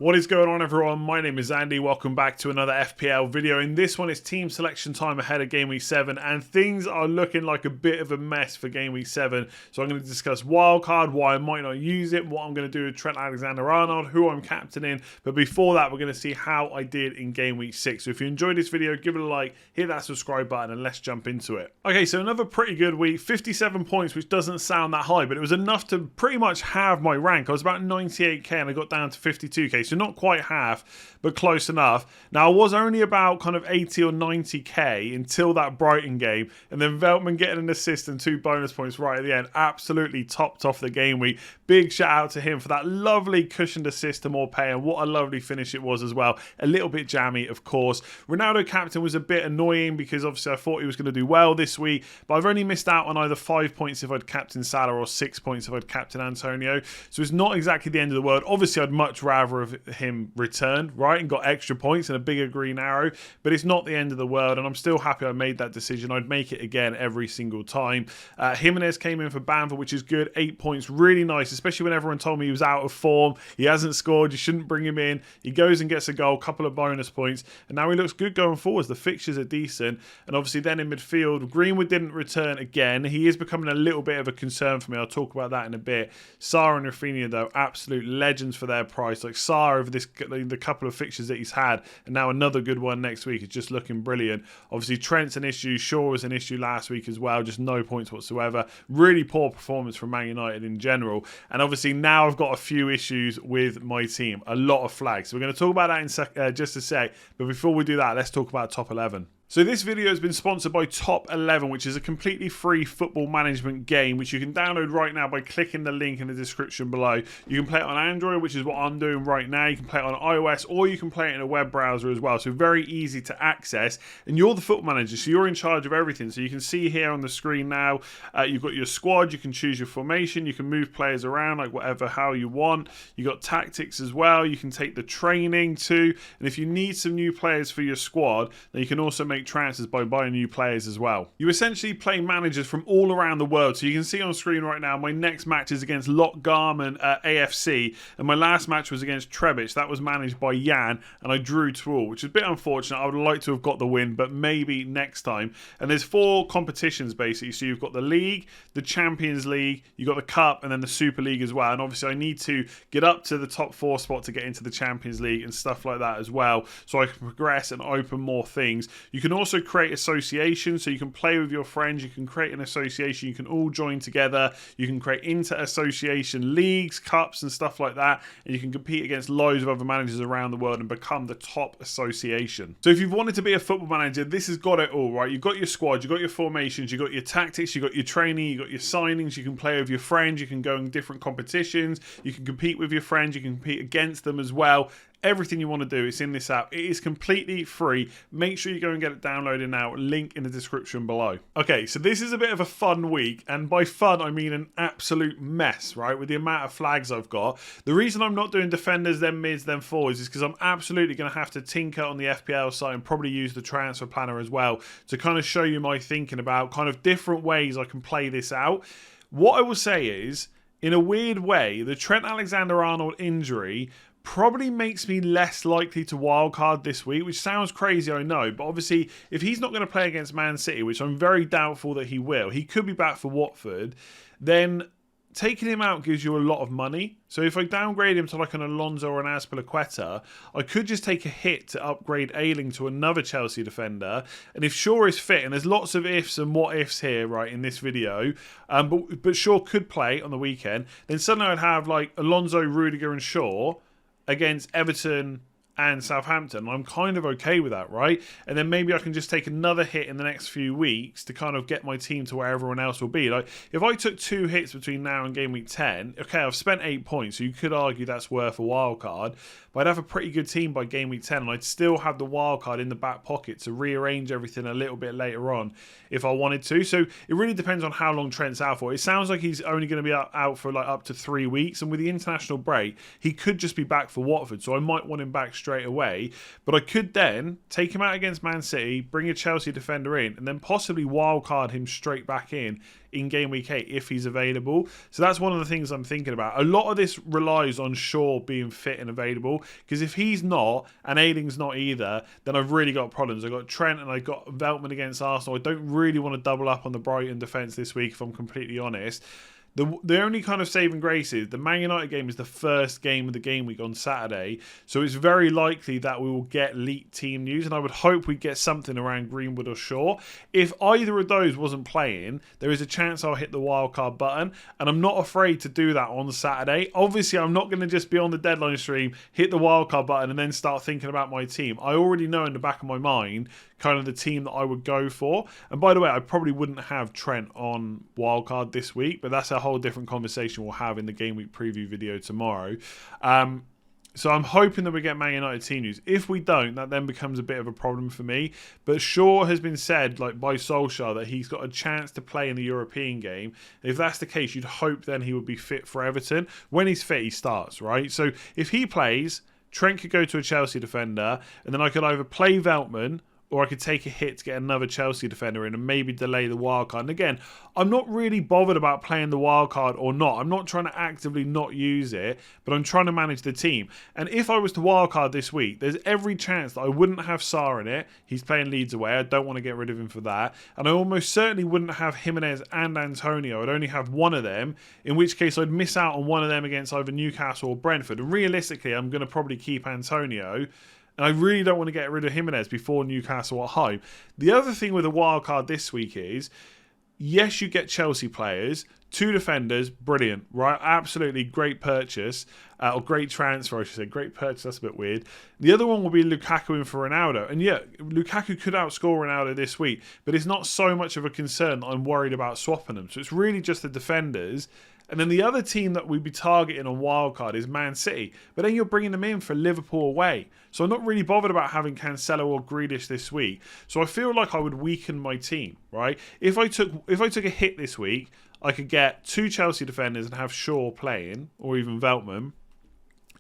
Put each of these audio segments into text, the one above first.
What is going on, everyone? My name is Andy. Welcome back to another FPL video. In this one, it's team selection time ahead of Game Week 7, and things are looking like a bit of a mess for Game Week 7. So I'm going to discuss Wildcard, why I might not use it, what I'm going to do with Trent Alexander-Arnold, who I'm captaining. But before that, we're going to see how I did in Game Week 6. So if you enjoyed this video, give it a like, hit that subscribe button, and let's jump into it. Okay, so another pretty good week. 57 points, which doesn't sound that high, but it was enough to pretty much have my rank. I was about 98k and I got down to 52k. So not quite half, but close enough. Now, I was only about kind of 80 or 90k until that Brighton game, and then Veltman getting an assist and 2 bonus points right at the end absolutely topped off the game week. Big shout out to him for that lovely cushioned assist to Morpay, and what a lovely finish it was as well. A little bit jammy, of course. Ronaldo captain was a bit annoying because obviously I thought he was going to do well this week, but I've only missed out on either 5 points if I'd captain Salah or 6 points if I'd captain Antonio. So it's not exactly the end of the world. Obviously, I'd much rather have him returned, right, and got extra points and a bigger green arrow, but it's not the end of the world, and I'm still happy I made that decision. I'd make it again every single time. Jimenez came in for Bamford, which is good. 8 points, really nice, especially when everyone told me he was out of form, he hasn't scored, you shouldn't bring him in. He goes and gets a goal, couple of bonus points, and now he looks good going forwards. The fixtures are decent, and obviously then in midfield, Greenwood didn't return again. He is becoming a little bit of a concern for me. I'll talk about that in a bit. Sarr and Rafinha, though, absolute legends for their price. Like Sarr over the couple of fixtures that he's had, and now another good one next week, is just looking brilliant. Obviously Trent's an issue, Shaw was an issue last week as well, just no points whatsoever. Really poor performance from Man United in general, and obviously now I've got a few issues with my team, a lot of flags. So we're going to talk about that in just a sec, but before we do that, let's talk about top 11. So this video has been sponsored by Top 11, which is a completely free football management game, which you can download right now by clicking the link in the description below. You can play it on Android, which is what I'm doing right now. You can play it on iOS, or you can play it in a web browser as well. So very easy to access. And you're the football manager, so you're in charge of everything. So you can see here on the screen now, you've got your squad. You can choose your formation. You can move players around like whatever, how you want. You've got tactics as well. You can take the training too. And if you need some new players for your squad, then you can also make transfers by buying new players as well. You essentially play managers from all around the world. So you can see on screen right now, my next match is against Lock Garmin AFC, and my last match was against Trebich. That was managed by Jan, and I drew 2-2, which is a bit unfortunate. I would like to have got the win, but maybe next time. And there's 4 competitions basically. So you've got the League, the Champions League, you've got the Cup, and then the Super League as well. And obviously I need to get up to the top 4 spot to get into the Champions League and stuff like that as well, so I can progress and open more things. You can also create associations, so you can play with your friends. You can create an association, you can all join together. You can create inter-association leagues, cups and stuff like that, and you can compete against loads of other managers around the world and become the top association. So if you've wanted to be a football manager, this has got it all, right? You've got your squad, you've got your formations, you've got your tactics, you've got your training, you've got your signings. You can play with your friends, you can go in different competitions, you can compete with your friends, you can compete against them as well. Everything you want to do is in this app. It is completely free. Make sure you go and get it downloaded now. Link in the description below. Okay, so this is a bit of a fun week, and by fun I mean an absolute mess, right? With the amount of flags I've got. The reason I'm not doing defenders, then mids, then forwards is because I'm absolutely going to have to tinker on the FPL site and probably use the transfer planner as well to kind of show you my thinking about kind of different ways I can play this out. What I will say is, in a weird way, the Trent Alexander-Arnold injury probably makes me less likely to wildcard this week, which sounds crazy, I know, but obviously if he's not going to play against Man City, which I'm very doubtful that he will, he could be back for Watford, then taking him out gives you a lot of money. So if I downgrade him to like an Alonso or an Azpilicueta, I could just take a hit to upgrade Ayling to another Chelsea defender. And if Shaw is fit, and there's lots of ifs and what ifs here, right, in this video, but Shaw could play on the weekend, then suddenly I'd have like Alonso, Rudiger and Shaw against Everton and Southampton. I'm kind of okay with that, right? And then maybe I can just take another hit in the next few weeks to kind of get my team to where everyone else will be. Like, if I took 2 hits between now and Game Week 10, okay, I've spent 8 points, so you could argue that's worth a wild card, but I'd have a pretty good team by Game Week 10, and I'd still have the wild card in the back pocket to rearrange everything a little bit later on if I wanted to. So it really depends on how long Trent's out for. It sounds like he's only going to be out for like up to 3 weeks, and with the international break, he could just be back for Watford, so I might want him back straight straight away. But I could then take him out against Man City, bring a Chelsea defender in, and then possibly wildcard him straight back in game week 8 if he's available. So that's one of the things I'm thinking about. A lot of this relies on Shaw being fit and available, because if he's not and Ayling's not either, then I've really got problems. I've got Trent and I've got Veltman against Arsenal. I don't really want to double up on the Brighton defence this week, if I'm completely honest. The only kind of saving grace is the Man United game is the first game of the game week on Saturday, so it's very likely that we will get leaked team news, and I would hope we get something around Greenwood or Shaw. If either of those wasn't playing, there is a chance I'll hit the wildcard button, and I'm not afraid to do that on Saturday. Obviously, I'm not going to just be on the deadline stream, hit the wildcard button, and then start thinking about my team. I already know in the back of my mind kind of the team that I would go for. And by the way, I probably wouldn't have Trent on wildcard this week, but that's a whole different conversation we'll have in the game week preview video tomorrow. So I'm hoping that we get Man United team news. If we don't, that then becomes a bit of a problem for me. But Shaw has been said, like by Solskjaer, that he's got a chance to play in the European game. If that's the case, you'd hope then he would be fit for Everton. When he's fit, he starts, right? So if he plays, Trent could go to a Chelsea defender, and then I could either play Veltman, or I could take a hit to get another Chelsea defender in and maybe delay the wildcard. And again, I'm not really bothered about playing the wildcard or not. I'm not trying to actively not use it, but I'm trying to manage the team. And if I was to wildcard this week, there's every chance that I wouldn't have Sarr in it. He's playing Leeds away. I don't want to get rid of him for that. And I almost certainly wouldn't have Jimenez and Antonio. I'd only have one of them, in which case I'd miss out on one of them against either Newcastle or Brentford. And realistically, I'm going to probably keep Antonio. And I really don't want to get rid of Jimenez before Newcastle at home. The other thing with the wild card this week is, yes, you get Chelsea players, 2 defenders, brilliant, right? Absolutely great purchase, or great transfer, I should say. Great purchase, that's a bit weird. The other one will be Lukaku in for Ronaldo. And yeah, Lukaku could outscore Ronaldo this week, but it's not so much of a concern that I'm worried about swapping them. So it's really just the defenders. And then the other team that we'd be targeting on wildcard is Man City. But then you're bringing them in for Liverpool away. So I'm not really bothered about having Cancelo or Grealish this week. So I feel like I would weaken my team, right? If I took a hit this week, I could get 2 Chelsea defenders and have Shaw playing, or even Veltman,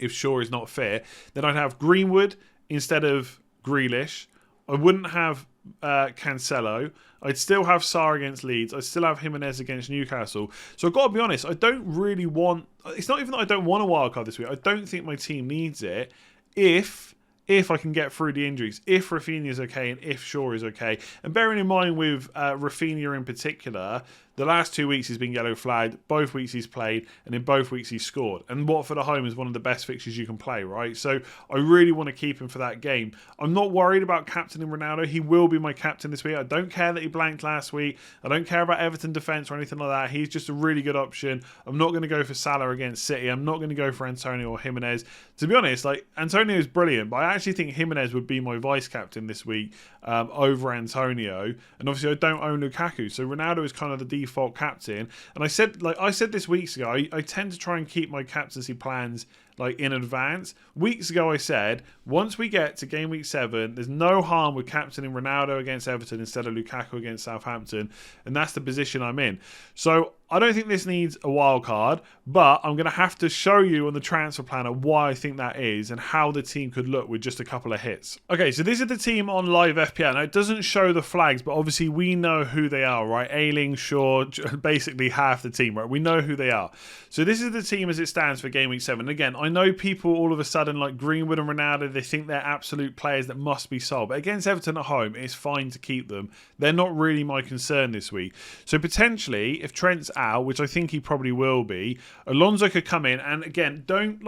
if Shaw is not fit. Then I'd have Greenwood instead of Grealish. I wouldn't have Cancelo. I'd still have Sarr against Leeds. I'd still have Jimenez against Newcastle. So I've got to be honest, I don't really want... It's not even that I don't want a wildcard this week. I don't think my team needs it if I can get through the injuries, if Rafinha's okay and if Shaw is okay. And bearing in mind with Rafinha in particular, the last 2 weeks he's been yellow flagged, both weeks he's played, and in both weeks he's scored. And Watford at home is one of the best fixtures you can play, right? So I really want to keep him for that game. I'm not worried about captaining Ronaldo. He will be my captain this week. I don't care that he blanked last week. I don't care about Everton defence or anything like that. He's just a really good option. I'm not going to go for Salah against City. I'm not going to go for Antonio or Jimenez. To be honest, like, Antonio is brilliant, but I actually think Jimenez would be my vice captain this week over Antonio. And obviously I don't own Lukaku, so Ronaldo is kind of the default captain. And I said this weeks ago, I tend to try and keep my captaincy plans like in advance. Weeks ago I said, once we get to game week 7, there's no harm with captaining Ronaldo against Everton instead of Lukaku against Southampton, and that's the position I'm in. So I don't think this needs a wild card, but I'm going to have to show you on the transfer planner why I think that is and how the team could look with just a couple of hits. Okay, so this is the team on live FPL. Now, it doesn't show the flags, but obviously we know who they are, right? Ayling, Shaw, basically half the team, right? We know who they are. So this is the team as it stands for game week 7. And again, I know people all of a sudden like Greenwood and Ronaldo, they think they're absolute players that must be sold. But against Everton at home, it's fine to keep them. They're not really my concern this week. So potentially, if Trent's out, which I think he probably will be, Alonso could come in. And again, don't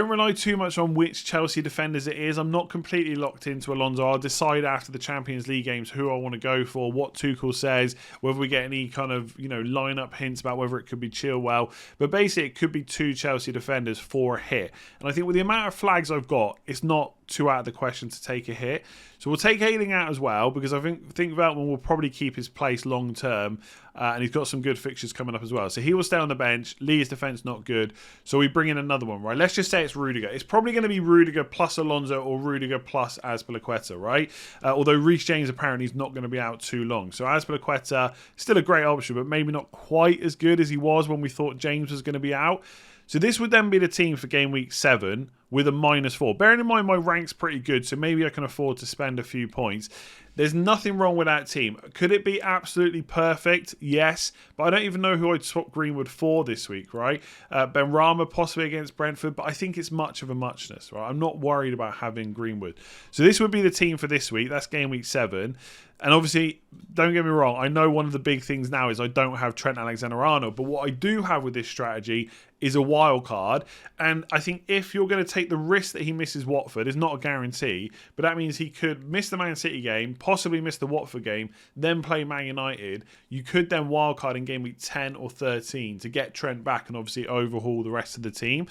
rely too much on which Chelsea defenders it is. I'm not completely locked into Alonso. I'll decide after the Champions League games who I want to go for, what Tuchel says, whether we get any kind of, line-up hints about whether it could be Chilwell. But basically, it could be 2 Chelsea defenders for a hit. And I think with the amount of flags I've got, it's not too out of the question to take a hit. So we'll take Ayling out as well, because I think Veltman will probably keep his place long term, and he's got some good fixtures coming up as well. So he will stay on the bench. Lee's defence not good, so we bring in another one, right? Let's just say it's Rudiger. It's probably going to be Rudiger plus Alonso or Rudiger plus Azpilicueta, right? Although Reece James apparently is not going to be out too long. So Azpilicueta, still a great option, but maybe not quite as good as he was when we thought James was going to be out. So this would then be the team for game week 7 with a -4. Bearing in mind my rank's pretty good, so maybe I can afford to spend a few points. There's nothing wrong with that team. Could it be absolutely perfect? Yes, but I don't even know who I'd swap Greenwood for this week, right? Benrahma possibly against Brentford, but I think it's much of a muchness, right? I'm not worried about having Greenwood. So this would be the team for this week. That's game week 7. And obviously, don't get me wrong, I know one of the big things now is I don't have Trent Alexander-Arnold, but what I do have with this strategy is a wild card. And I think if you're going to take the risk that he misses Watford, is not a guarantee, but that means he could miss the Man City game, possibly miss the Watford game, then play Man United. You could then wildcard in game week 10 or 13 to get Trent back and obviously overhaul the rest of the team.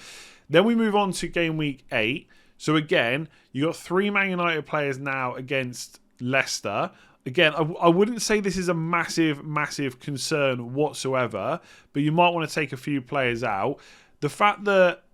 Then we move on to game week 8. So again, you got 3 Man United players now against Leicester. Again, I wouldn't say this is a massive concern whatsoever, but you might want to take a few players out. The fact that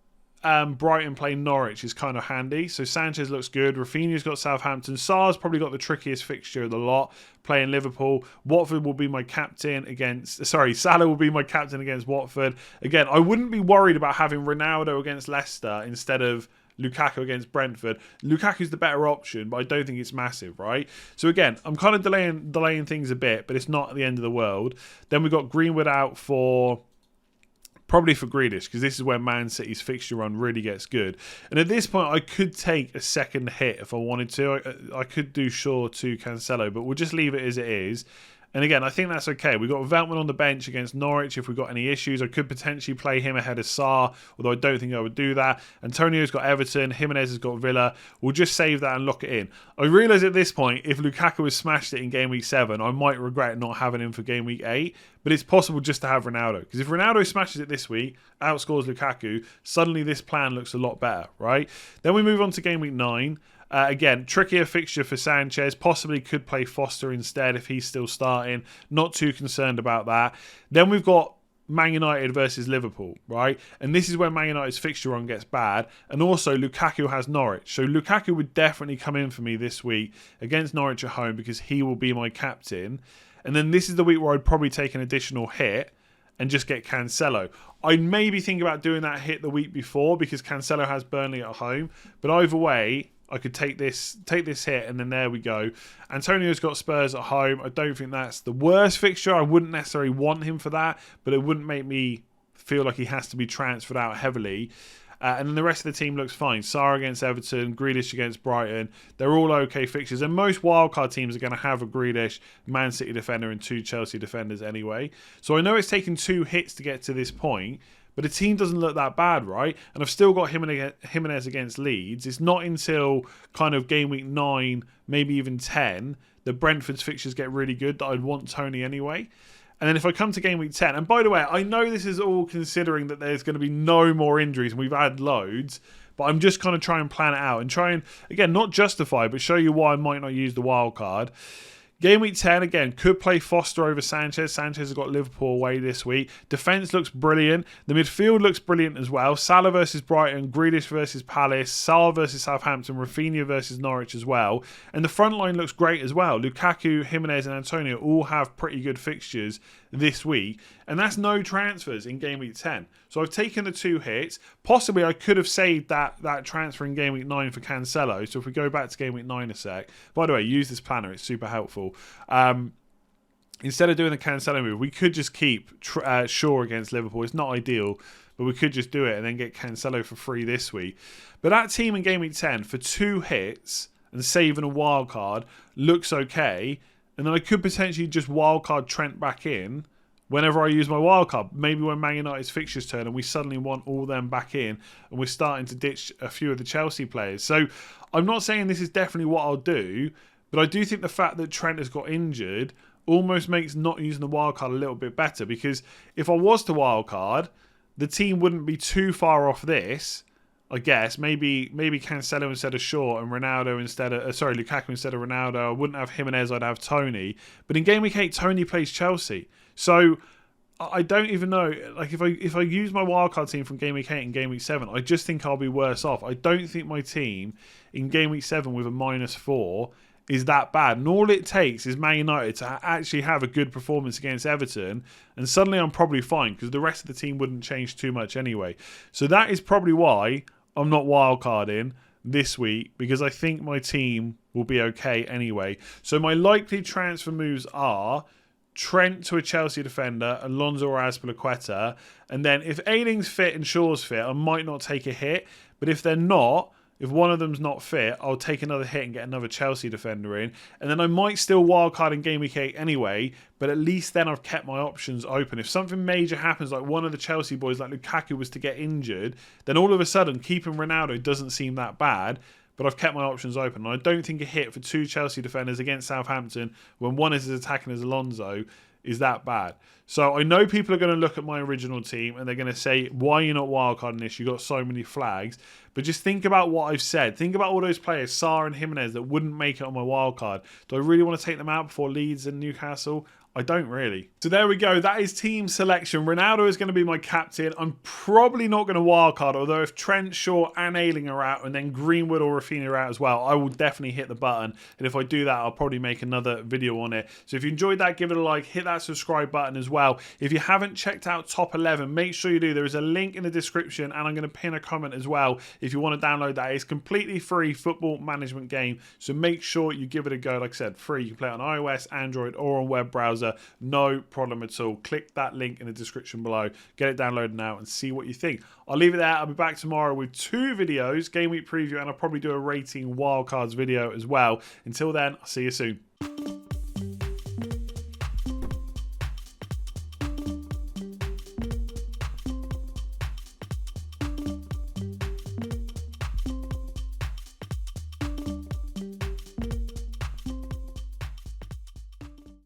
Brighton play Norwich is kind of handy. So Sanchez looks good. Rafinha's got Southampton. Sarr's probably got the trickiest fixture of the lot, playing Liverpool. Watford will be my captain against... Salah will be my captain against Watford. Again, I wouldn't be worried about having Ronaldo against Leicester instead of Lukaku against Brentford. Lukaku's the better option, but I don't think it's massive, right? So again, I'm kind of delaying things a bit, but it's not the end of the world. Then we've got Greenwood out probably for Grealish, because this is where Man City's fixture run really gets good. And at this point, I could take a second hit if I wanted to. I could do Shaw to Cancelo, but we'll just leave it as it is. And again, I think that's okay. We've got Veltman on the bench against Norwich. If we've got any issues, I could potentially play him ahead of Sarr, although I don't think I would do that. Antonio's got Everton. Jimenez has got Villa. We'll just save that and lock it in. I realise at this point, if Lukaku has smashed it in game week 7, I might regret not having him for game week 8. But it's possible just to have Ronaldo. Because if Ronaldo smashes it this week, outscores Lukaku, suddenly this plan looks a lot better, right? Then we move on to game week 9. Again, trickier fixture for Sanchez. Possibly could play Foster instead if he's still starting. Not too concerned about that. Then we've got Man United versus Liverpool, right? And this is where Man United's fixture run gets bad. And also, Lukaku has Norwich. So Lukaku would definitely come in for me this week against Norwich at home because he will be my captain. And then this is the week where I'd probably take an additional hit and just get Cancelo. I'd maybe think about doing that hit the week before because Cancelo has Burnley at home. But either way, I could take this hit and then there we go. Antonio's got Spurs at home. I don't think that's the worst fixture. I wouldn't necessarily want him for that, but it wouldn't make me feel like he has to be transferred out heavily. And then the rest of the team looks fine. Sarr against Everton, Grealish against Brighton. They're all okay fixtures. And most wildcard teams are going to have a Grealish, Man City defender and 2 Chelsea defenders anyway. So I know it's taken 2 hits to get to this point, but the team doesn't look that bad, right? And I've still got Jimenez against Leeds. It's not until kind of game week 9, maybe even 10, that Brentford's fixtures get really good that I'd want Tony anyway. And then if I come to game week 10, and by the way, I know this is all considering that there's going to be no more injuries and we've had loads, but I'm just kind of trying to plan it out and try and, again, not justify, but show you why I might not use the wild card. Game week 10, again, could play Foster over Sanchez. Sanchez has got Liverpool away this week. Defence looks brilliant. The midfield looks brilliant as well. Salah versus Brighton, Grealish versus Palace, Sarr versus Southampton, Rafinha versus Norwich as well. And the front line looks great as well. Lukaku, Jimenez and Antonio all have pretty good fixtures this week. And that's no transfers in game week 10. So I've taken the 2 hits. Possibly I could have saved that transfer in game week 9 for Cancelo. So if we go back to game week 9 a sec. By the way, use this planner. It's super helpful. Instead of doing the Cancelo move, we could just keep Shaw against Liverpool. It's not ideal, but we could just do it and then get Cancelo for free this week. But that team in game week 10 for 2 hits and saving a wild card looks okay. And then I could potentially just wild card Trent back in whenever I use my wildcard. Maybe when Man United's fixtures turn and we suddenly want all them back in and we're starting to ditch a few of the Chelsea players. So I'm not saying this is definitely what I'll do, but I do think the fact that Trent has got injured almost makes not using the wildcard a little bit better, because if I was to wildcard, the team wouldn't be too far off this. I guess maybe Cancelo instead of Shaw and Ronaldo instead of Lukaku instead of Ronaldo. I wouldn't have Jimenez, I'd have Tony. But in game week 8, Tony plays Chelsea. So I don't even know. Like if I use my wildcard team from game week 8 and game week 7, I just think I'll be worse off. I don't think my team in game week 7 with a -4 is that bad. And all it takes is Man United to actually have a good performance against Everton, and suddenly I'm probably fine because the rest of the team wouldn't change too much anyway. So that is probably why I'm not wildcarding this week, because I think my team will be okay anyway. So my likely transfer moves are Trent to a Chelsea defender, Alonso or Azpilicueta, and then if Ayling's fit and Shaw's fit, I might not take a hit, but if they're not, if one of them's not fit, I'll take another hit and get another Chelsea defender in. And then I might still wildcard in Game Week 8 anyway, but at least then I've kept my options open. If something major happens, like one of the Chelsea boys, like Lukaku, was to get injured, then all of a sudden keeping Ronaldo doesn't seem that bad, but I've kept my options open. And I don't think a hit for 2 Chelsea defenders against Southampton, when one is as attacking as Alonso, is that bad. So I know people are going to look at my original team and they're going to say, why are you not wildcarding this? You got so many flags. But just think about what I've said. Think about all those players, Sarr and Jimenez, that wouldn't make it on my wildcard. Do I really want to take them out before Leeds and Newcastle? I don't really. So there we go. That is team selection. Ronaldo is going to be my captain. I'm probably not going to wildcard, although if Trent, Shaw and Ayling are out and then Greenwood or Rafinha are out as well, I will definitely hit the button. And if I do that, I'll probably make another video on it. So if you enjoyed that, give it a like, hit that subscribe button as well. If you haven't checked out Top 11, make sure you do. There is a link in the description and I'm going to pin a comment as well if you want to download that. It's completely free football management game. So make sure you give it a go. Like I said, free. You can play it on iOS, Android or on web browser. No problem at all. Click that link in the description below. Get it downloaded now and see what you think. I'll leave it there. I'll be back tomorrow with 2 videos, Game Week preview, and I'll probably do a rating wildcards video as well. Until then, I'll see you soon.